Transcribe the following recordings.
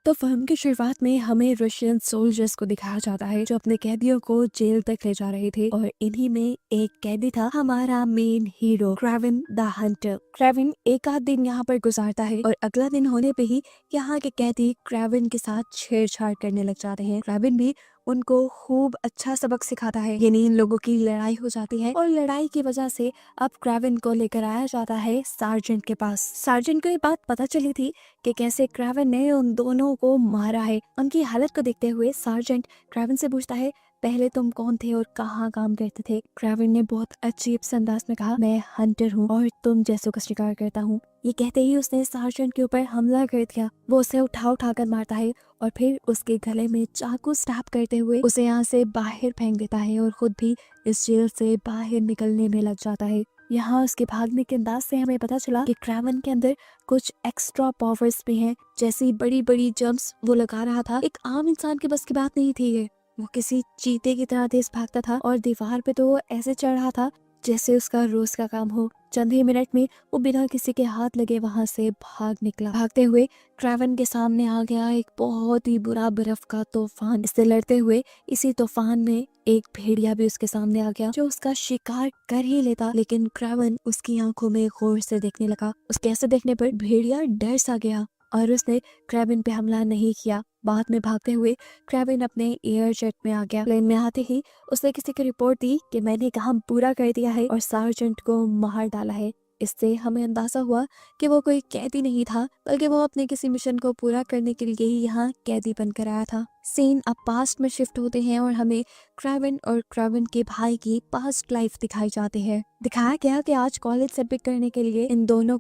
तो फिल्म की शुरुआत में हमें रशियन सोल्जर्स को दिखाया जाता है जो अपने कैदियों को जेल तक ले जा रहे थे और इन्हीं में एक कैदी था हमारा main hero Kraven the Hunter. Kraven एक आध दिन यहाँ पर गुजारता है और अगला दिन होने पे ही यहाँ के कैदी क्रेविन के साथ छेड़छाड़ करने लग जाते हैं। क्रेविन भी उनको खूब अच्छा सबक सिखाता है। यानी इन लोगों की लड़ाई हो जाती है और लड़ाई की वजह से अब क्रेविन को लेकर आया जाता है सार्जेंट के पास। सार्जेंट को ये बात पता चली थी कि कैसे क्रेविन ने उन दोनों को मारा है। उनकी हालत को देखते हुए सार्जेंट क्रेविन से पूछता है, पहले तुम कौन थे और कहाँ काम करते थे? क्रेविन ने बहुत अजीब से अंदाज में कहा, मैं हंटर हूँ और तुम जैसों का शिकार करता हूँ। ये कहते ही उसने सार्जेंट के ऊपर हमला कर दिया। वो उसे उठा कर मारता है और फिर उसके गले में चाकू स्टैब करते हुए उसे यहाँ से बाहर फेंक देता है और खुद भी इस जेल से बाहर निकलने में लग जाता है। यहाँ उसके भागने के अंदाज से हमें पता चला कि क्रेविन के अंदर कुछ एक्स्ट्रा पावर्स भी हैं। जैसी बड़ी बड़ी जंप्स वो लगा रहा था, एक आम इंसान के बस की बात नहीं थी ये। वो किसी चीते की तरह तेज भागता था और दीवार पे तो वो ऐसे चढ़ रहा था जैसे उसका रोज का काम हो। चंद ही मिनट में वो बिना किसी के हाथ लगे वहां से भाग निकला। भागते हुए क्रेविन के सामने आ गया एक बहुत ही बुरा बर्फ का तूफान। इससे लड़ते हुए इसी तूफान में एक भेड़िया भी उसके सामने आ गया जो उसका शिकार कर ही लेता, लेकिन क्रेविन उसकी आंखों में गौर से देखने लगा। उसके ऐसे देखने पर भेड़िया डर सा गया और उसने क्रेविन पे हमला नहीं किया। बाद में भागते हुए क्रेविन अपने एयर जेट में आ गया। प्लेन में आते ही उसने किसी को रिपोर्ट दी कि मैंने काम पूरा कर दिया है और सार्जेंट को मार डाला है। इससे हमें अंदाजा हुआ कि वो कोई कैदी नहीं था, बल्कि वो अपने किसी मिशन को पूरा करने के लिए ही यहाँ कैदी बनकर आया था। सीन अब पास्ट में शिफ्ट होते हैं और हमें क्रेविन और क्रेविन के भाई की पास्ट लाइफ दिखाई जाती है। दिखाया गया कि आज कॉलेज से पिक करने के लिए इन दोनों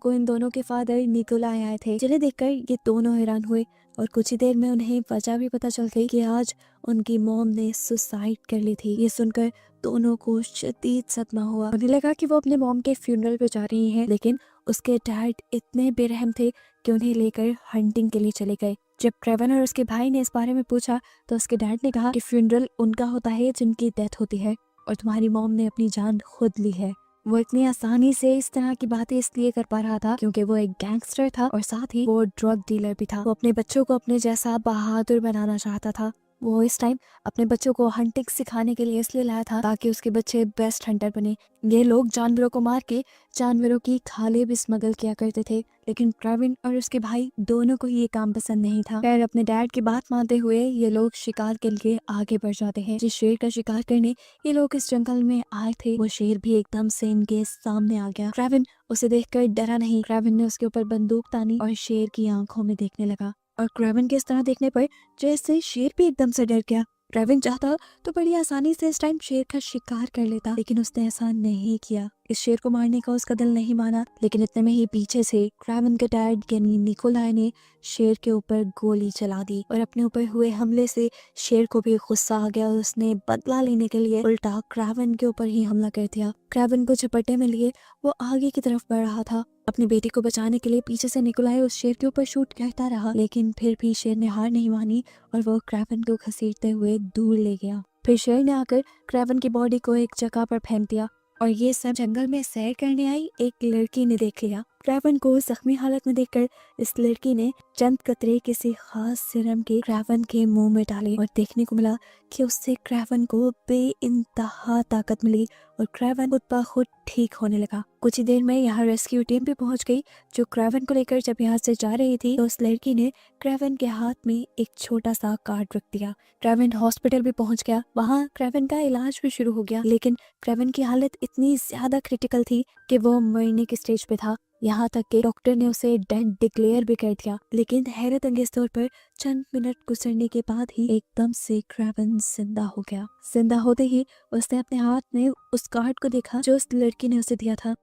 के फादर निकोलाई आए थे, जिन्हें देखकर ये दोनों हैरान हुए और कुछ ही देर में उन्हें वजह भी पता चल गई कि आज उनकी मॉम ने सुसाइड कर ली थी। ये सुनकर दोनों को शदीद सदमा हुआ। उन्हें लगा कि वो अपने मॉम के फ्यूनरल पे जा रही हैं, लेकिन उसके डैड इतने बेरहम थे कि उन्हें लेकर हंटिंग के लिए चले गए। जब क्रेविन और उसके भाई ने इस बारे में पूछा तो उसके डैड ने कहा कि फ्यूनरल उनका होता है जिनकी डेथ होती है और तुम्हारी मॉम ने अपनी जान खुद ली है। वो इतनी आसानी से इस तरह की बातें इसलिए कर पा रहा था क्योंकि वो एक गैंगस्टर था और साथ ही वो ड्रग डीलर भी था। वो अपने बच्चों को अपने जैसा बहादुर बनाना चाहता था। वो इस टाइम अपने बच्चों को हंटिंग सिखाने के लिए इसलिए लाया था ताकि उसके बच्चे बेस्ट हंटर बने। ये लोग जानवरों को मार के जानवरों की खाले भी स्मगल किया करते थे, लेकिन क्रेविन और उसके भाई दोनों को ये काम पसंद नहीं था। खैर अपने डैड की बात मानते हुए ये लोग शिकार के लिए आगे बढ़ जाते हैं। जिस शेर का शिकार करने ये लोग इस जंगल में आए थे वो शेर भी एकदम से इनके सामने आ गया। क्रेविन उसे देखकर डरा नहीं। क्रेविन ने उसके ऊपर बंदूक तानी और शेर की आंखों में देखने लगा और क्रेविन के इस तरह देखने पर जैसे शेर भी एकदम से डर गया। क्रेविन चाहता तो बड़ी आसानी से इस टाइम शेर का शिकार कर लेता, लेकिन उसने ऐसा नहीं किया। इस शेर को मारने का उसका दिल नहीं माना, लेकिन इतने में ही पीछे से क्रेविन के डैड यानी निकोलाई ने शेर के ऊपर गोली चला दी और अपने ऊपर हुए हमले से शेर को भी गुस्सा आ गया और उसने बदला लेने के लिए उल्टा क्रेविन के ऊपर ही हमला कर दिया। क्रेविन को झपट्टे में लिए वो आगे की तरफ बढ़ रहा था। अपनी बेटी को बचाने के लिए पीछे से निकोलाई उस शेर के ऊपर शूट करता रहा, लेकिन फिर भी शेर ने हार नहीं मानी और वो क्रेविन को घसीटते हुए दूर ले गया। फिर शेर ने आकर क्रेविन की बॉडी को एक जगह पर फेंक दिया और ये सब जंगल में सैर करने आई एक लड़की ने देख लिया। क्रेविन को जख्मी हालत में देखकर इस लड़की ने चंद कतरे किसी खास सिरम के क्रेविन के मुंह में डाले और देखने को मिला कि उससे क्रेविन को बेइंतहा ताकत मिली और क्रेविन खुद ब खुद ठीक होने लगा। कुछ ही देर में यहाँ रेस्क्यू टीम भी पहुंच गई जो क्रेविन को लेकर जब यहाँ से जा रही थी तो उस लड़की ने क्रेविन के हाथ में एक छोटा सा कार्ड रख दिया। क्रेविन हॉस्पिटल भी पहुंच गया। वहाँ क्रेविन का इलाज भी शुरू हो गया, लेकिन क्रेविन की हालत इतनी ज्यादा क्रिटिकल थी कि वो मरने की स्टेज पे था। यहाँ तक कि डॉक्टर ने उसे डेड डिक्लेयर भी कर दिया, लेकिन हैरत अंगेज तौर पर चंद मिनट गुजरने के बाद ही एकदम से क्रेविन जिंदा हो गया। जिंदा होते ही उसने अपने हाथ में उस कार्ड को देखा जो उस लड़की ने उसे दिया था।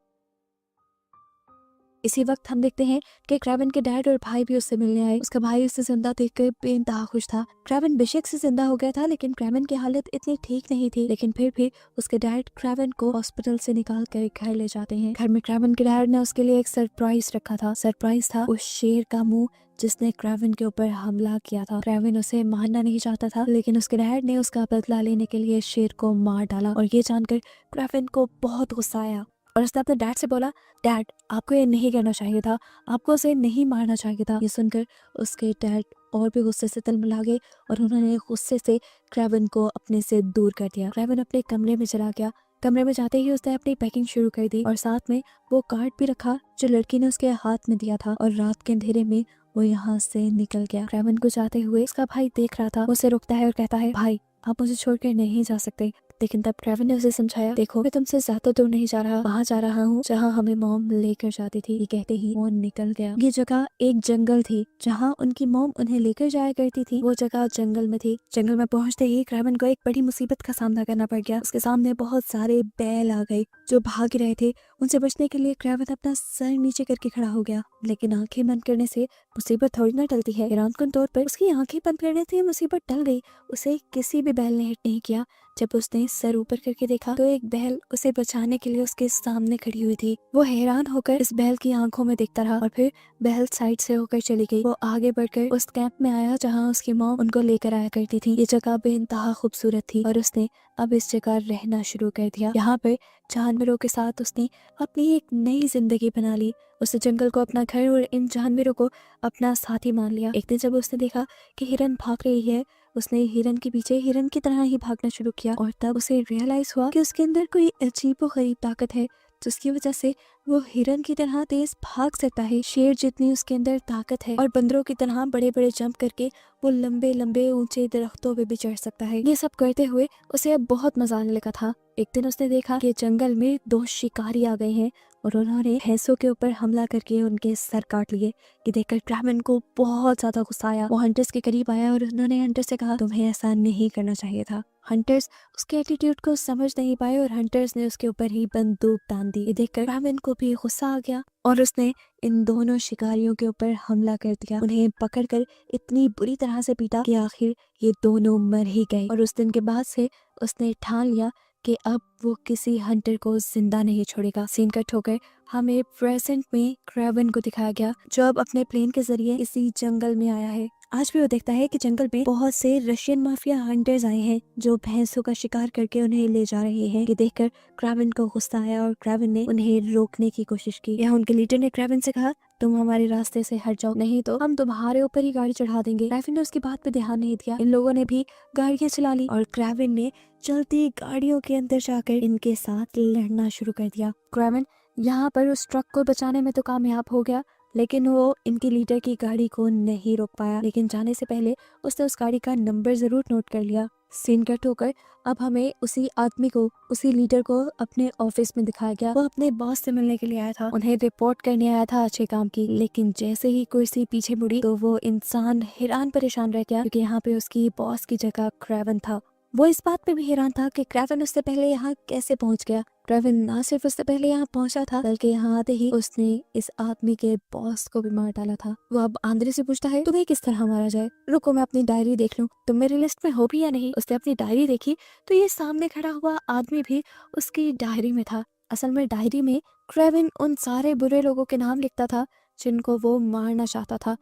इसी वक्त हम देखते हैं कि क्रेविन के डैड और भाई भी उससे मिलने आए। उसका भाई उससे जिंदा देखकर बेइंतहा खुश था। क्रेविन बेशक से जिंदा हो गया था, लेकिन क्रेविन की हालत इतनी ठीक नहीं थी। लेकिन फिर भी उसके डैड क्रेविन को हॉस्पिटल से निकाल कर घर ले जाते हैं। घर में क्रेविन के डैड ने उसके लिए एक सरप्राइज रखा था। सरप्राइज था उस शेर का मुंह जिसने क्रेविन के ऊपर हमला किया था। क्रेविन उसे मारना नहीं चाहता था, लेकिन उसके डैड ने उसका बदला लेने के लिए शेर को मार डाला और ये जानकर क्रेविन को बहुत गुस्सा आया। और उसने अपने डैड से बोला, डैड आपको ये नहीं करना चाहिए था, आपको उसे नहीं मारना चाहिए था। ये सुनकर उसके डैड और भी गुस्से से तिलमिला गए और उन्होंने गुस्से से क्रेवन को अपने से दूर कर दिया। क्रेवन अपने कमरे में चला गया। कमरे में जाते ही उसने अपनी पैकिंग शुरू कर दी और साथ में वो कार्ड भी रखा जो लड़की ने उसके हाथ में दिया था, और रात के अंधेरे में वो यहाँ से निकल गया। क्रेवन को जाते हुए उसका भाई देख रहा था। उसे रोकता है और कहता है, भाई आप मुझे छोड़कर नहीं जा सकते। लेकिन तब क्रेवन ने उसे समझाया, देखो मैं तुमसे ज्यादा दूर नहीं जा रहा, वहाँ जा रहा हूँ जहाँ हमें मॉम लेकर जाती थी। ये कहते ही वो निकल गया। ये जगह एक जंगल थी जहाँ उनकी मॉम उन्हें लेकर जाया करती थी। वो जगह जंगल में थी। जंगल में पहुँचते ही क्रेवन को एक बड़ी मुसीबत का सामना करना पड़ गया। उसके सामने बहुत सारे बैल आ गए जो भाग रहे थे। उनसे बचने के लिए क्रेवन अपना सर नीचे करके खड़ा हो गया, लेकिन आंखें बंद करने से मुसीबत थोड़ी ना टलती है। हैरानकुन तौर पर उसकी आंखें बंद करने से मुसीबत टल गई। उसे किसी भी बैल ने हिट नहीं किया। जब उसने सर ऊपर करके देखा तो एक बैल उसे बचाने के लिए उसके सामने खड़ी हुई थी। वो हैरान होकर इस बैल की आंखों में देखता रहा और फिर बैल साइड से होकर चली गई। वो आगे बढ़कर उस कैंप में आया जहाँ उसकी मॉम उनको लेकर आया करती थी। ये जगह बेइंतहा खूबसूरत थी और उसने अब इस जगह रहना शुरू कर दिया। यहाँ पर जानवरों के साथ उसने अपनी एक नई जिंदगी बना ली। उसने जंगल को अपना घर और इन जानवरों को अपना साथी मान लिया। एक दिन जब उसने देखा कि हिरन भाग रही है, उसने हिरन के पीछे हिरन की तरह ही भागना शुरू किया और तब उसे रियलाइज हुआ कि उसके अंदर कोई अजीबोगरीब ताकत है जिसकी वजह से वो हिरन की तरह तेज भाग सकता है। शेर जितनी उसके अंदर ताकत है और बंदरों की तरह बड़े बड़े जंप करके वो लंबे लंबे ऊंचे दरख्तों पे भी चढ़ सकता है। ये सब करते हुए उसे अब बहुत मजा आने लगा था। एक दिन उसने देखा कि जंगल में 2 शिकारी आ गए हैं और उन्होंने भैंसों के ऊपर हमला करके उनके सर काट लिए। ये देखकर क्रेवन को बहुत ज्यादा गुस्सा आया। वो हंटर्स के करीब आया और उन्होंने हंटर से कहा, तुम्हें ऐसा नहीं करना चाहिए था। हंटर्स उसके एटीट्यूड को समझ नहीं पाए और हंटर्स ने उसके ऊपर ही बंदूक तान दी। ये देखकर क्रेवन को भी गुस्सा आ गया और उसने इन दोनों शिकारियों के ऊपर हमला कर दिया। उन्हें पकड़कर इतनी बुरी तरह से पीटा कि आखिर ये दोनों मर ही गए। और उस दिन के बाद से उसने ठान लिया कि अब वो किसी हंटर को जिंदा नहीं छोड़ेगा। सीन कट होकर हमें प्रेजेंट में क्रेवन को दिखाया गया जो अब अपने प्लेन के जरिए इसी जंगल में आया है। आज भी वो देखता है कि जंगल में बहुत से रशियन माफिया हंटर्स आए हैं जो भैंसों का शिकार करके उन्हें ले जा रहे हैं। ये देखकर क्रेवन को गुस्सा आया और क्रेवन ने उन्हें रोकने की कोशिश की। यहाँ उनके लीडर ने क्रेवन से कहा, तुम हमारे रास्ते से हट जाओ, नहीं तो हम तुम्हारे ऊपर ही गाड़ी चढ़ा देंगे। क्रेवन ने उसकी बात पे ध्यान नहीं दिया। इन लोगों ने भी गाड़ियां चला ली और क्रेवन ने चलती गाड़ियों के अंदर जाकर इनके साथ लड़ना शुरू कर दिया। क्रेवन यहाँ पर उस ट्रक को बचाने में तो कामयाब हो गया, लेकिन वो इनकी लीडर की गाड़ी को नहीं रोक पाया। लेकिन जाने से पहले उसने उस गाड़ी का नंबर जरूर नोट कर लिया। सीन कट होकर अब हमें उसी आदमी को, उसी लीडर को अपने ऑफिस में दिखाया गया। वो अपने बॉस से मिलने के लिए आया था, उन्हें रिपोर्ट करने आया था अच्छे काम की। लेकिन जैसे ही कुर्सी पीछे मुड़ी तो वो इंसान हैरान परेशान रह गया क्योंकि यहाँ पे उसकी बॉस की जगह क्रेवन था। वो इस बात पे भी हैरान था कि क्रेवन उससे पहले यहाँ कैसे पहुंच गया। क्रेवन ना सिर्फ उससे पहले यहाँ पहुंचा था बल्कि यहाँ आते ही उसने इस आदमी के बॉस को भी मार डाला था। वो अब आंद्रे से पूछता है, तुम्हें किस तरह मारा जाए? रुको मैं अपनी डायरी देख लूं, तुम मेरी लिस्ट में हो भी या नहीं। उसने अपनी डायरी देखी तो ये सामने खड़ा हुआ आदमी भी उसकी डायरी में था। असल में डायरी में क्रेवन उन सारे बुरे लोगों के नाम लिखता था जिनको वो मारना चाहता था।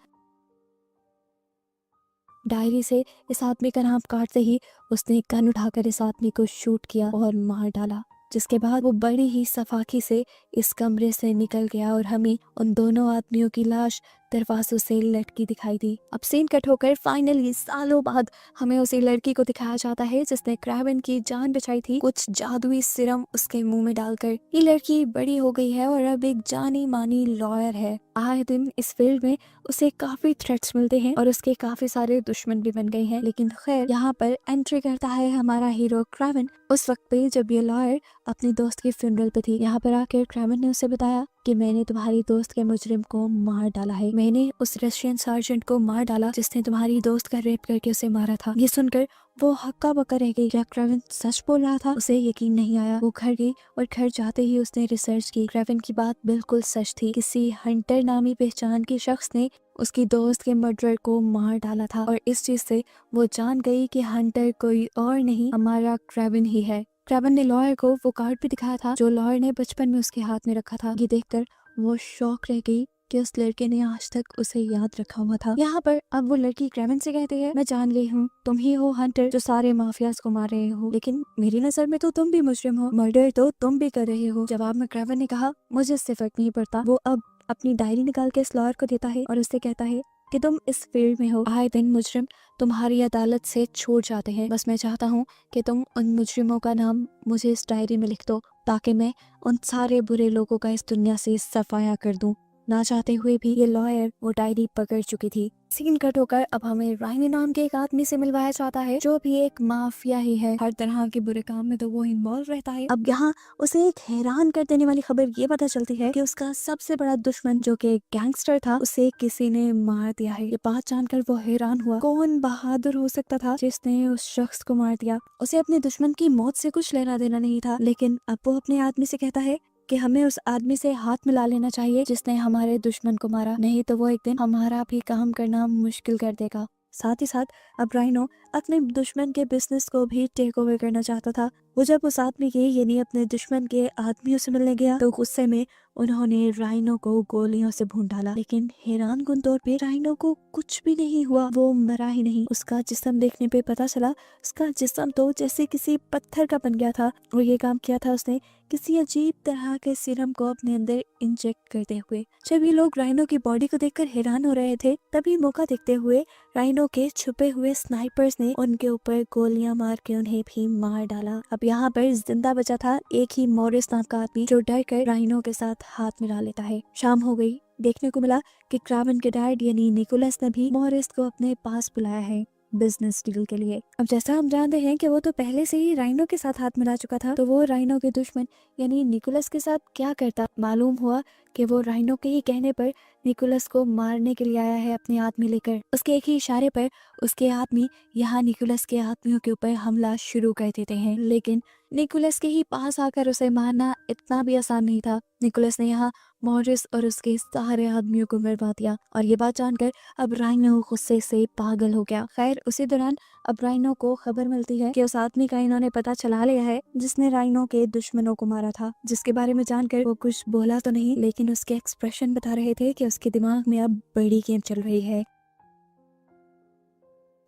डायरी से इस आदमी का नाम काटते ही उसने गन उठाकर इस आदमी को शूट किया और मार डाला, जिसके बाद वो बड़ी ही सफाकी से इस कमरे से निकल गया और हमें उन दोनों आदमियों की लाश दरवाजों से लटकी दिखाई दी। अब सीन कट होकर फाइनली सालों बाद हमें उसी लड़की को दिखाया जाता है जिसने क्रेवन की जान बचाई थी कुछ जादुई सिरम उसके मुंह में डालकर। ये लड़की बड़ी हो गई है और अब एक जानी मानी लॉयर है। आए दिन इस फील्ड में उसे काफी थ्रेट्स मिलते हैं और उसके काफी सारे दुश्मन भी बन गए हैं। लेकिन खैर यहाँ पर एंट्री करता है हमारा हीरो क्रेवन उस वक्त पे जब ये लॉयर अपनी दोस्त की फ्यूनरल पे थी। यहाँ पर आकर क्रेवन ने उसे बताया कि मैंने तुम्हारी दोस्त के मुजरिम को मार डाला है, मैंने उस रशियन सार्जेंट को मार डाला जिसने तुम्हारी दोस्त का रेप करके उसे मारा था। ये सुनकर वो हक्का बक्का रह गई। क्या क्रेवन सच बोल रहा था? उसे यकीन नहीं आया। वो घर गई और घर जाते ही उसने रिसर्च की। क्रेवन की बात बिल्कुल सच थी। किसी हंटर नामी पहचान के शख्स ने उसकी दोस्त के मर्डर को मार डाला था और इस चीज से वो जान गई कि हंटर कोई और नहीं हमारा क्रेवन ही है। क्रेवन ने लॉयर को वो कार्ड भी दिखाया था जो लॉयर ने बचपन में उसके हाथ में रखा था। ये देखकर वो शॉक रह गई कि उस लड़के ने आज तक उसे याद रखा हुआ था। यहाँ पर अब वो लड़की क्रेवन से कहती है, मैं जान गई हूँ तुम ही हो हंटर जो सारे माफियाज को मार रहे हो, लेकिन मेरी नजर में तो तुम भी मुजरिम हो, मर्डर तो तुम भी कर रहे हो। जवाब में क्रेवन ने कहा, मुझे इससे फर्क नहीं पड़ता। वो अब अपनी डायरी निकाल के इस लॉयर को देता है और उससे कहता है कि तुम इस फील्ड में हो, आए दिन मुजरिम तुम्हारी अदालत से छूट जाते हैं। बस मैं चाहता हूँ कि तुम उन मुजरिमों का नाम मुझे इस डायरी में लिख दो ताकि मैं उन सारे बुरे लोगों का इस दुनिया से सफाया कर दूं। ना चाहते हुए भी ये लॉयर वो डायरी पकड़ चुकी थी। सीन कट होकर अब हमें राइनी नाम के एक आदमी से मिलवाया जाता है जो भी एक माफिया ही है। हर तरह के बुरे काम में तो वो इन्वॉल्व रहता है। अब यहाँ उसे एक हैरान कर देने वाली खबर ये पता चलती है कि उसका सबसे बड़ा दुश्मन जो कि एक गैंगस्टर था उसे किसी ने मार दिया है। ये बात जानकर वो हैरान हुआ। कौन बहादुर हो सकता था जिसने उस शख्स को मार दिया। उसे अपने दुश्मन की मौत से कुछ लेना देना नहीं था, लेकिन अब वो अपने आदमी से कहता है कि हमें उस आदमी से हाथ मिला लेना चाहिए जिसने हमारे दुश्मन को मारा, नहीं तो वो एक दिन हमारा भी काम करना मुश्किल कर देगा। साथ ही साथ अब राइनो अपने दुश्मन के बिजनेस को भी टेक ओवर करना चाहता था। वो जब उस आदमी के यानी अपने दुश्मन के आदमियों से मिलने गया तो गुस्से में उन्होंने राइनो को गोलियों से भून डाला, लेकिन हैरान कुन तौर पे राइनो को कुछ भी नहीं हुआ, वो मरा ही नहीं। उसका जिस्म देखने पे पता चला उसका जिस्म तो जैसे किसी पत्थर का बन गया था और ये काम किया था उसने किसी अजीब तरह के सीरम को अपने अंदर इंजेक्ट करते हुए। जब ये लोग राइनो की बॉडी को देखकर हैरान हो रहे थे तभी मौका देखते हुए राइनो के छुपे हुए स्नाइपर्स ने उनके ऊपर गोलियां मार के उन्हें भी मार डाला। अब यहाँ पर जिंदा बचा था एक ही मॉरिस नाम का आदमी जो डर कर राइनो के साथ हाथ मिला लेता है। शाम हो गई। देखने को मिला कि क्रावन के डैड यानी निकोलस ने भी मॉरिस को अपने पास बुलाया है बिजनेस डील के लिए। अब जैसा हम जानते हैं कि वो तो पहले से ही राइनो के साथ हाथ मिला चुका था, तो वो राइनो के दुश्मन यानी निकोलस के साथ क्या करता। मालूम हुआ कि वो राइनो के ही कहने पर निकोलस को मारने के लिए आया है अपने आदमी लेकर। उसके एक ही इशारे पर उसके आदमी यहाँ निकोलस के आदमियों के ऊपर हमला शुरू कर देते हैं, लेकिन निकोलस के ही पास आकर उसे मारना इतना भी आसान नहीं था। निकोलस ने यहाँ मॉरिस और उसके सारे आदमियों को मरवा दिया और ये बात जानकर अब राइनो गुस्से से पागल हो गया। खैर उसी दौरान अब राइनो को खबर मिलती है कि उस आदमी का इन्होंने पता चला लिया है जिसने राइनो के दुश्मनों को मारा था, जिसके बारे में जानकर वो कुछ बोला तो नहीं लेकिन उसके एक्सप्रेशन बता रहे थे कि उसके दिमाग में अब बड़ी गेम चल रही है।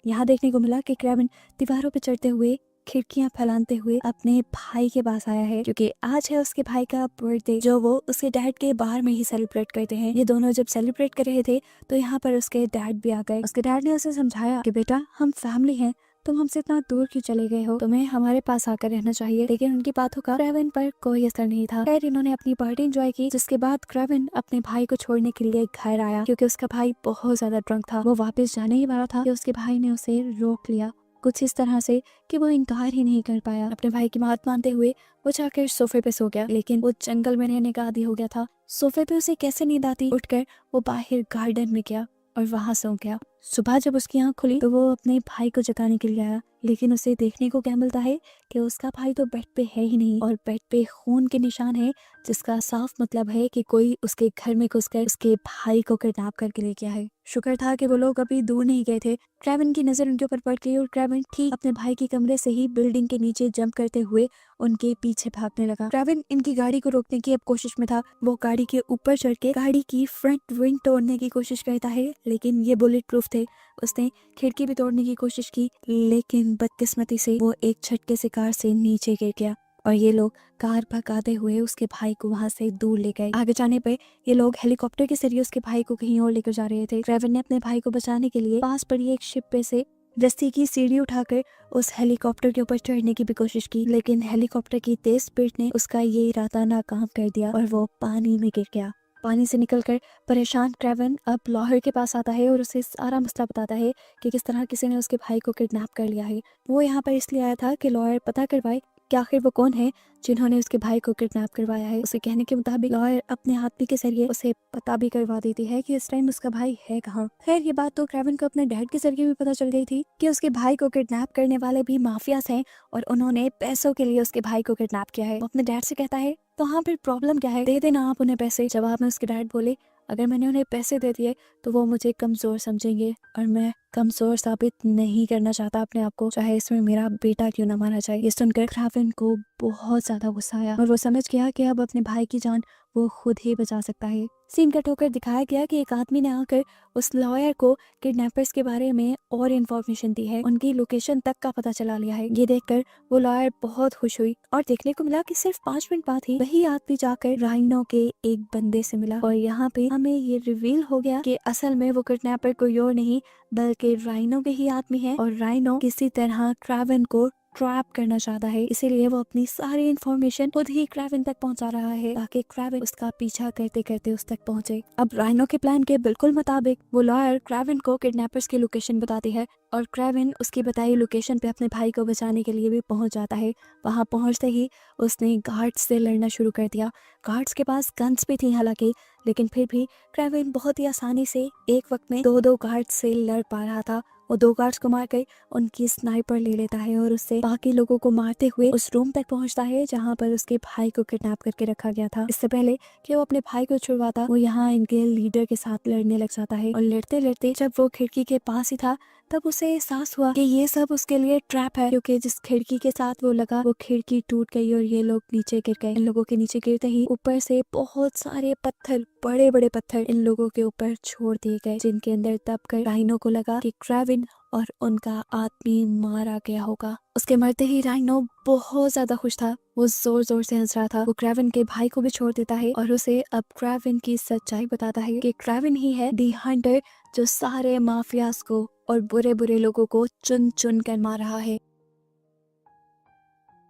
यहाँ देखने को मिला कि क्रेवन दीवारों पर चढ़ते हुए खिड़कियां फैलाते हुए अपने भाई के पास आया है क्योंकि आज है उसके भाई का बर्थडे जो वो उसके डैड के बाहर में ही सेलिब्रेट करते हैं। ये दोनों जब सेलिब्रेट कर रहे थे तो यहाँ पर उसके डैड भी आ गए। उसके डैड ने उसे समझाया कि बेटा हम फैमिली हैं, तुम हमसे इतना दूर क्यों चले गए हो, तुम्हें हमारे पास आकर रहना चाहिए। लेकिन उनकी बातों का क्रेवन पर कोई असर नहीं था। खैर इन्होंने अपनी पार्टी एंजॉय की, जिसके बाद क्रेवन अपने भाई को छोड़ने के लिए घर आया क्योंकि उसका भाई बहुत ज्यादा ड्रंक था। वो वापस जाने ही वाला था कि उसके भाई ने उसे रोक लिया कुछ इस तरह से कि वो इनकार ही नहीं कर पाया। अपने भाई की बात मानते हुए वो जाकर सोफे पे सो गया, लेकिन वो जंगल में रहने का आदी हो गया था। सोफे पे उसे कैसे नींद आती, उठकर वो बाहर गार्डन में गया और वहां सो गया। सुबह जब उसकी आंख खुली तो वो अपने भाई को जगाने के लिए आया, लेकिन उसे देखने को क्या मिलता है कि उसका भाई तो बेड पे है ही नहीं और बेड पे खून के निशान है, जिसका साफ मतलब है कि कोई उसके घर में घुसकर उसके भाई को किडनैप करके ले गया है। शुक्र था कि वो लोग अभी दूर नहीं गए थे। क्रेवन की नजर उनके ऊपर पड़ गई और क्रेवन ठीक अपने भाई के कमरे से ही बिल्डिंग के नीचे जंप करते हुए उनके पीछे भागने लगा। क्रेवन इनकी गाड़ी को रोकने की अब कोशिश में था। वो गाड़ी के ऊपर चढ़ के गाड़ी की फ्रंट विंग तोड़ने की कोशिश करता है, लेकिन ये बुलेट प्रूफ थे। उसने खिड़की भी तोड़ने की कोशिश की, लेकिन बदकिस्मती से वो एक झटके से कार से नीचे गिर गया और ये लोग कार भगाते हुए उसके भाई को वहां से दूर ले गए। आगे जाने पे ये लोग हेलीकॉप्टर के जरिए उसके भाई को कहीं और लेकर जा रहे थे। क्रेवन ने अपने भाई को बचाने के लिए पास पड़ी एक शिप पे से रस्सी की सीढ़ी उठाकर उस हेलीकॉप्टर के ऊपर चढ़ने की भी कोशिश की, लेकिन हेलीकॉप्टर की तेज स्पीड ने उसका ये इरादा नाकाम कर दिया और वो पानी में गिर गया। पानी से निकलकर परेशान क्रेवन अब लॉयर के पास आता है और उसे सारा मसला बताता है कि किस तरह किसी ने उसके भाई को किडनैप कर लिया है। वो यहाँ पर इसलिए आया था कि लॉयर पता करवाए कि आखिर वो कौन है जिन्होंने उसके भाई को किडनैप करवाया है। उसके कहने के मुताबिक लॉयर अपने आदमी के जरिए उसे पता भी करवा देती है कि इस टाइम उसका भाई है कहाँ। खैर ये बात तो क्रेवन को अपने डैड के जरिए भी पता चल गई थी कि उसके भाई को किडनैप करने वाले भी माफियाज हैं और उन्होंने पैसों के लिए उसके भाई को किडनैप किया है। वो अपने डैड से कहता है तो हाँ फिर प्रॉब्लम क्या है, दे देना आप उन्हें पैसे। जवाब में उसके डैड बोले अगर मैंने उन्हें पैसे दे दिए तो वो मुझे कमजोर समझेंगे और मैं कमजोर साबित नहीं करना चाहता अपने आप को, चाहे इसमें मेरा बेटा क्यों ना मारा जाए। ये सुनकर क्रेवन को बहुत ज्यादा गुस्सा आया और वो समझ गया कि अब अपने भाई की जान वो खुद ही बचा सकता है। सीन कट होकर दिखाया गया कि एक आदमी ने आकर उस लॉयर को किडनैपर्स के बारे में और इन्फॉर्मेशन दी है, उनकी लोकेशन तक का पता चला लिया है। ये देखकर वो लॉयर बहुत खुश हुई और देखने को मिला कि सिर्फ 5 मिनट बाद ही वही आदमी जाकर राइनो के एक बंदे से मिला और यहाँ पे हमें ये रिवील हो गया कि असल में वो किडनैपर कोई और नहीं बल्कि राइनो के ही आदमी है और राइनो किसी तरह क्रावन को ट्रैप करना चाहता है, इसीलिए वो अपनी सारी इन्फॉर्मेशन खुद ही क्रावन तक पहुंचा रहा है ताकि क्रावन उसका पीछा करते करते उस तक पहुंचे। अब राइनो के प्लान के बिल्कुल मुताबिक वो लॉयर क्रावन को किडनैपर्स की लोकेशन बताती है और क्रावन उसकी बताई लोकेशन पे अपने भाई को बचाने के लिए भी पहुंच जाता है। वहां पहुंचते ही उसने गार्ड्स से लड़ना शुरू कर दिया। गार्ड्स के पास गन्स भी थी हालांकि, लेकिन फिर भी क्रावन बहुत ही आसानी से एक वक्त में दो गार्ड्स से लड़ पा रहा था। वो 2 गार्ड्स को मारकर उनकी स्नाइपर ले लेता है और उससे बाकी लोगों को मारते हुए उस रूम तक पहुंचता है जहां पर उसके भाई को किडनैप करके रखा गया था। इससे पहले कि वो अपने भाई को छुड़वाता, वो यहाँ इनके लीडर के साथ लड़ने लग जाता है और लड़ते लड़ते जब वो खिड़की के पास ही था तब उसे एहसास हुआ कि ये सब उसके लिए ट्रैप है, क्योंकि जिस खिड़की के साथ वो लगा वो खिड़की टूट गई और ये लोग नीचे गिर गए। इन लोगों के नीचे गिरते ही ऊपर से बहुत सारे पत्थर, बड़े बड़े पत्थर इन लोगों के ऊपर छोड़ दिए गए, जिनके अंदर दबकर राइनो को लगा कि क्रावन और उनका आदमी मारा गया होगा। उसके मरते ही राइनो बहुत ज्यादा खुश था, वो जोर जोर से हंस रहा था। वो क्रावन के भाई को भी छोड़ देता है और उसे अब क्रावन की सच्चाई बताता है कि क्रावन ही है दी हंटर जो सारे माफियाज को और बुरे बुरे लोगों को चुन चुन कर मार रहा है।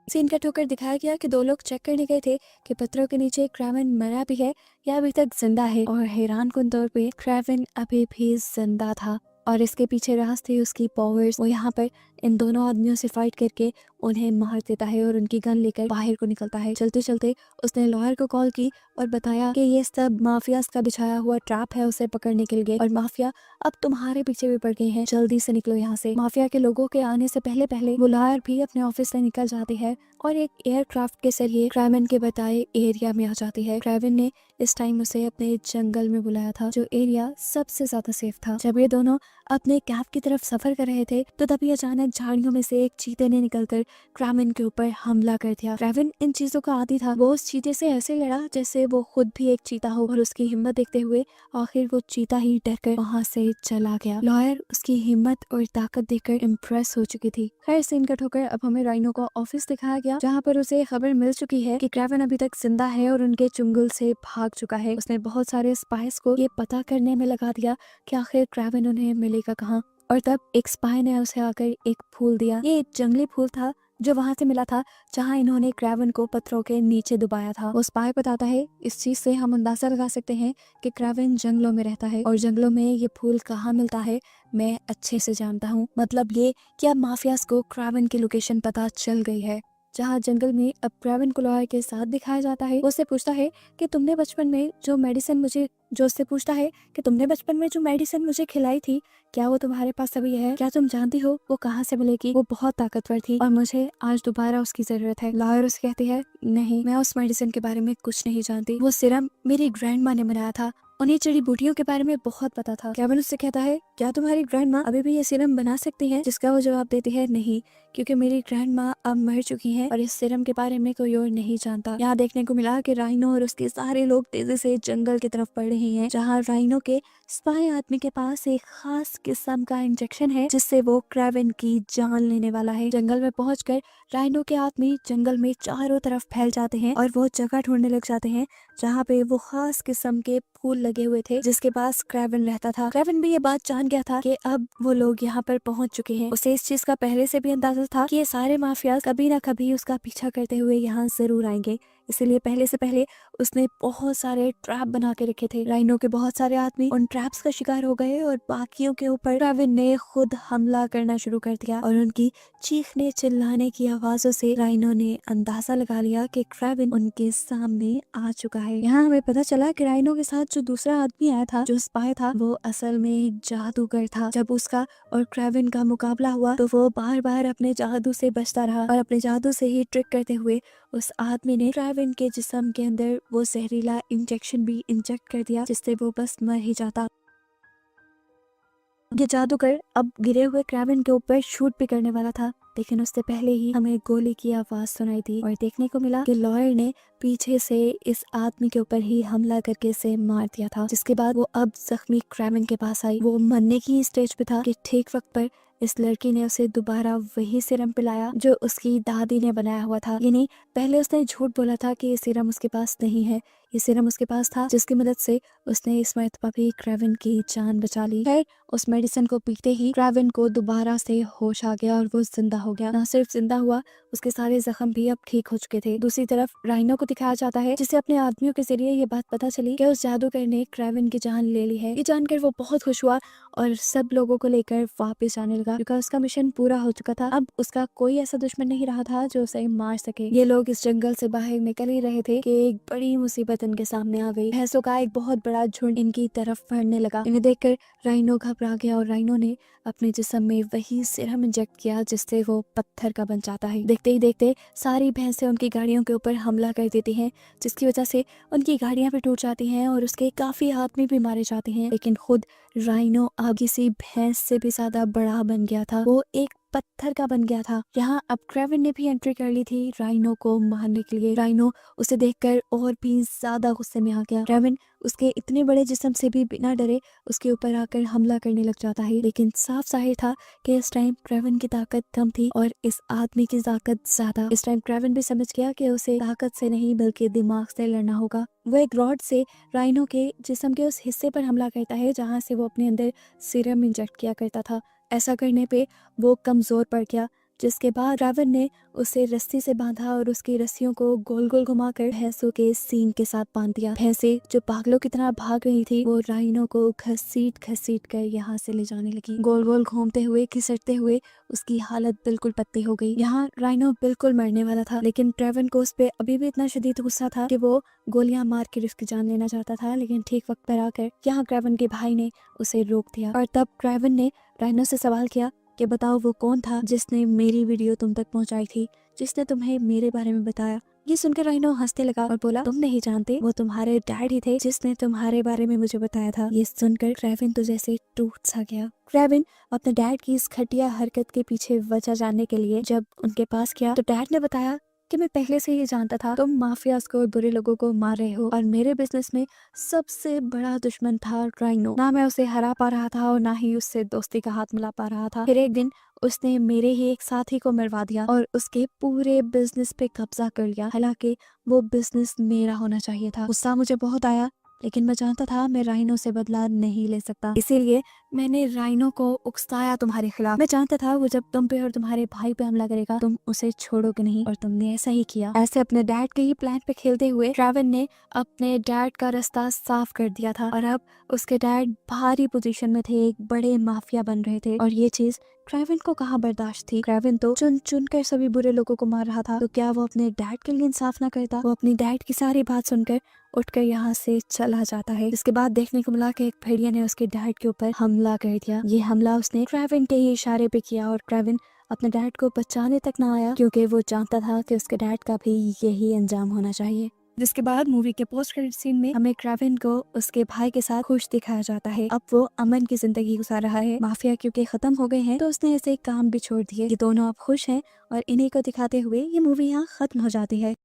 सीन कट होकर दिखाया गया कि 2 लोग चेक करने गए थे कि पत्थरों के नीचे क्रावन मरा भी है या अभी तक जिंदा है, और हैरान कुन तौर पे क्रावन अभी भी जिंदा था और इसके पीछे राज थी उसकी पावर्स। वो यहाँ पर इन दोनों आदमियों से फाइट करके उन्हें मार देता है और उनकी गन लेकर बाहर को निकलता है। चलते चलते उसने लॉयर को कॉल की और बताया कि ये सब माफियाज का बिछाया हुआ ट्रैप है उसे पकड़ने के लिए, और माफिया अब तुम्हारे पीछे भी पड़ गए हैं, जल्दी से निकलो यहाँ से। माफिया के लोगों के आने से पहले पहले वो लॉयर भी अपने ऑफिस से निकल जाती है और एक एयरक्राफ्ट के जरिए क्रावन के बताए एरिया में आ जाती है। क्रावन ने इस टाइम उसे अपने जंगल में बुलाया था जो एरिया सबसे ज्यादा सेफ था। जब ये दोनों अपने कैंप की तरफ सफर कर रहे थे तो तभी अचानक झाड़ियों में से एक चीते ने निकलकर क्रावन के ऊपर हमला कर दिया। क्रावन इन चीजों का आदी था, वो उस चीते से ऐसे लड़ा जैसे वो खुद भी एक चीता हो, और उसकी हिम्मत देखते हुए आखिर वो चीता ही डरकर वहां से चला गया। लॉयर उसकी हिम्मत और ताकत देखकर इम्प्रेस हो चुकी थी। खैर सीन कट होकर अब हमें राइनो का ऑफिस दिखाया गया जहाँ पर उसे खबर मिल चुकी है कि क्रावन अभी तक जिंदा है और उनके चुंगल से भाग चुका है। उसने बहुत सारे स्पाइस को ये पता करने में लगा दिया कि आखिर क्रावन उन्हें मिलेगा कहाँ, और तब एक स्पाई ने उसे आकर एक फूल दिया। ये एक जंगली फूल था जो वहां से मिला था जहां इन्होंने क्रावन को पत्थरों के नीचे दबाया था। वो स्पाई बताता है इस चीज से हम अंदाजा लगा सकते हैं कि क्रावन जंगलों में रहता है और जंगलों में ये फूल कहाँ मिलता है मैं अच्छे से जानता हूँ। मतलब ये कि अब माफियाज को क्रावन की लोकेशन पता चल गई है। जहाँ जंगल में अब क्रावन को लॉयर के साथ दिखाया जाता है। वो उससे पूछता है कि तुमने बचपन में जो मेडिसिन मुझे खिलाई थी क्या वो तुम्हारे पास अभी है? क्या तुम जानती हो वो कहाँ से मिलेगी? वो बहुत ताकतवर थी और मुझे आज दोबारा उसकी जरूरत है। लॉयर उसे कहती है नहीं, मैं उस मेडिसिन के बारे में कुछ नहीं जानती, वो सिरम मेरी ग्रैंड माँ ने बनाया था, उन्हें जड़ी बूटियों के बारे में बहुत पता था। क्रावन उससे कहता है क्या तुम्हारी ग्रैंड माँ अभी भी ये सीरम बना सकती है? जिसका वो जवाब देती है नहीं, क्योंकि मेरी ग्रैंड माँ अब मर चुकी हैं और इस सीरम के बारे में कोई और नहीं जानता। यहाँ देखने को मिला कि राइनो और उसके सारे लोग तेजी से जंगल की तरफ बढ़ रहे हैं जहाँ राइनो के स्पाई आदमी के पास एक खास किस्म का इंजेक्शन है जिससे वो क्रावन की जान लेने वाला है। जंगल में पहुंचकर राइनो के आदमी जंगल में चारों तरफ फैल जाते हैं और वो जगह ढूंढने लग जाते हैं जहाँ पे वो खास किस्म के फूल लगे हुए थे जिसके पास क्रावन रहता था। क्रावन भी ये बात जान गया था कि अब वो लोग यहाँ पर पहुंच चुके हैं। उसे इस चीज का पहले से भी अंदाजा था कि ये सारे माफिया कभी ना कभी उसका पीछा करते हुए यहाँ जरूर आएंगे, इसीलिए पहले से पहले उसने बहुत सारे ट्रैप बना के रखे थे। राइनो के बहुत सारे आदमी उन ट्रैप्स का शिकार हो गए और बाकियों के ऊपर क्रावन ने खुद हमला करना शुरू कर दिया और उनकी चीखने चिल्लाने की आवाजों से राइनो ने अंदाजा लगा लिया कि क्रावन उनके सामने आ चुका है। यहाँ हमें पता चला कि राइनो के साथ जो दूसरा आदमी आया था, जो स्पाई था, वो असल में एक जादूगर था। जब उसका और क्रावन का मुकाबला हुआ तो वो बार बार अपने जादू से बचता रहा और अपने जादू से ही ट्रिक करते हुए उस आदमी ने क्रावन के जिस्म के अंदर वो जहरीला इंजेक्शन भी इंजेक्ट कर दिया जिससे वो बस मर ही जाता। ये जादूगर अब गिरे हुए क्रेविन के ऊपर शूट भी करने वाला था, लेकिन उससे पहले ही हमें गोली की आवाज सुनाई थी और देखने को मिला कि लॉयर ने पीछे से इस आदमी के ऊपर ही हमला करके इसे मार दिया था। जिसके बाद वो अब जख्मी क्रेविन के पास आई। वो मरने की स्टेज पे था कि ठीक वक्त पर इस लड़की ने उसे दोबारा वही सीरम पिलाया जो उसकी दादी ने बनाया हुआ था। यानी पहले उसने झूठ बोला था कि ये सीरम उसके पास नहीं है, ये सीरम उसके पास था, जिसकी मदद से उसने इस मरतबा भी क्रेविन की जान बचा ली। खैर उस मेडिसिन को पीते ही क्रेविन को दोबारा से होश आ गया और वो जिंदा हो गया। ना सिर्फ जिंदा हुआ, उसके सारे जख्म भी अब ठीक हो चुके थे। दूसरी तरफ राइनो को दिखाया जाता है, जिसे अपने आदमियों के जरिए ये बात पता चली कि उस जादूगर ने क्रेविन की जान ले ली है। ये जानकर वो बहुत खुश हुआ और सब लोगों को लेकर वापस आने लगा, क्योंकि उसका मिशन पूरा हो चुका था। अब उसका कोई ऐसा दुश्मन नहीं रहा था जो उसे मार सके। ये लोग इस जंगल से बाहर निकल ही रहे थे कि एक बड़ी मुसीबत इनके सामने आ गई। भैंसों का एक बहुत बड़ा झुंड इनकी तरफ बढ़ने लगा। इन्हें देखकर राइनो घबरा गया और राइनो ने अपने जिस्म में वही सीरम इंजेक्ट किया जिससे वो पत्थर का बन जाता है। देखते ही देखते सारी भैंसें उनकी गाड़ियों के ऊपर हमला कर देती हैं, जिसकी वजह से उनकी गाड़ियां भी टूट जाती हैं और उसके काफी आदमी भी मारे जाते हैं। लेकिन खुद राइनो अब किसी भैंस से भी ज्यादा बड़ा बन गया था। वो एक पत्थर का बन गया था। यहाँ अब क्रेविन ने भी एंट्री कर ली थी राइनो को मारने के लिए। राइनो उसे देखकर और भी ज्यादा गुस्से में आ गया। क्रेविन उसके इतने बड़े जिस्म से भी बिना डरे उसके ऊपर आकर हमला करने लग जाता है। लेकिन साफ जाहिर था कि इस टाइम क्रेविन की ताकत कम थी और इस आदमी की ताकत ज्यादा। इस टाइम क्रेविन भी समझ गया कि उसे ताकत से नहीं बल्कि दिमाग से लड़ना होगा। वो एक रॉड से राइनो के जिस्म के उस हिस्से पर हमला करता है जहाँ से वो अपने अंदर सीरम इंजेक्ट किया करता था। ऐसा करने पे वो कमजोर पड़ गया, जिसके बाद रावण ने उसे रस्सी से बांधा और उसकी रस्सियों को गोल गोल घुमाकर भैंसों के सींग के साथ बांध दिया। भैंसें जो पागलों की तरह भाग रही थी वो राइनो को घसीट घसीट कर यहाँ से ले जाने लगी। गोल गोल घूमते हुए घिसटते हुए उसकी हालत बिल्कुल पत्ती हो गई। यहाँ राइनो बिल्कुल मरने वाला था, लेकिन ट्रेवन को उस पे अभी भी इतना शदीद गुस्सा था कि वो गोलियां मार के उसकी जान लेना चाहता था। लेकिन ठीक वक्त पर आकर यहाँ ट्रेवन के भाई ने उसे रोक दिया और तब ट्रेवन ने राइनो से सवाल किया कि बताओ वो कौन था जिसने मेरी वीडियो तुम तक पहुंचाई थी, जिसने तुम्हें मेरे बारे में बताया। ये सुनकर राइनो हंसने लगा और बोला तुम नहीं जानते, वो तुम्हारे डैड ही थे जिसने तुम्हारे बारे में मुझे बताया था। ये सुनकर क्रेविन तो जैसे टूट सा गया। क्रेविन अपने डैड की इस घटिया हरकत के पीछे वजह जानने के लिए जब उनके पास गया तो डैड ने बताया कि मैं पहले से ही जानता था तुम माफियाज को और बुरे लोगों को मार रहे हो और मेरे बिजनेस में सबसे बड़ा दुश्मन था राइनो। ना मैं उसे हरा पा रहा था और ना ही उससे दोस्ती का हाथ मिला पा रहा था। फिर एक दिन उसने मेरे ही एक साथी को मरवा दिया और उसके पूरे बिजनेस पे कब्जा कर लिया, हालांकि वो बिजनेस मेरा होना चाहिए था। गुस्सा मुझे बहुत आया, लेकिन मैं जानता था मैं राइनो से बदला नहीं ले सकता, इसीलिए मैंने राइनो को उकसाया तुम्हारे खिलाफ। मैं जानता था वो जब तुम पे और तुम्हारे भाई पे हमला करेगा तुम उसे छोड़ोगे नहीं और तुमने ऐसा ही किया। ऐसे अपने डैड के ही प्लान पे खेलते हुए ट्रेवन ने अपने डैड का रास्ता साफ कर दिया था और अब उसके डैड भारी पोजीशन में थे, एक बड़े माफिया बन रहे थे और ये चीज क्रेविन को कहाँ बर्दाश्त थी। क्रेविन तो चुन चुन कर सभी बुरे लोगों को मार रहा था, तो क्या वो अपने डैड के लिए इंसाफ ना करता। वो अपनी डैड की सारी बात सुनकर उठकर यहाँ से चला जाता है। इसके बाद देखने को मिला कि एक भेड़िया ने उसके डैड के ऊपर हमला कर दिया। ये हमला उसने क्रेविन के ही इशारे पे किया और क्रेविन अपने डैड को बचाने तक ना आया, क्योंकि वो जानता था कि उसके डैड का भी यही अंजाम होना चाहिए। जिसके बाद मूवी के पोस्ट क्रेडिट सीन में हमें क्रेविन को उसके भाई के साथ खुश दिखाया जाता है। अब वो अमन की जिंदगी गुजार रहा है। माफिया क्योंकि खत्म हो गए हैं तो उसने ऐसे काम भी छोड़ दिए। ये दोनों अब खुश हैं और इन्हीं को दिखाते हुए ये मूवी यहाँ खत्म हो जाती है।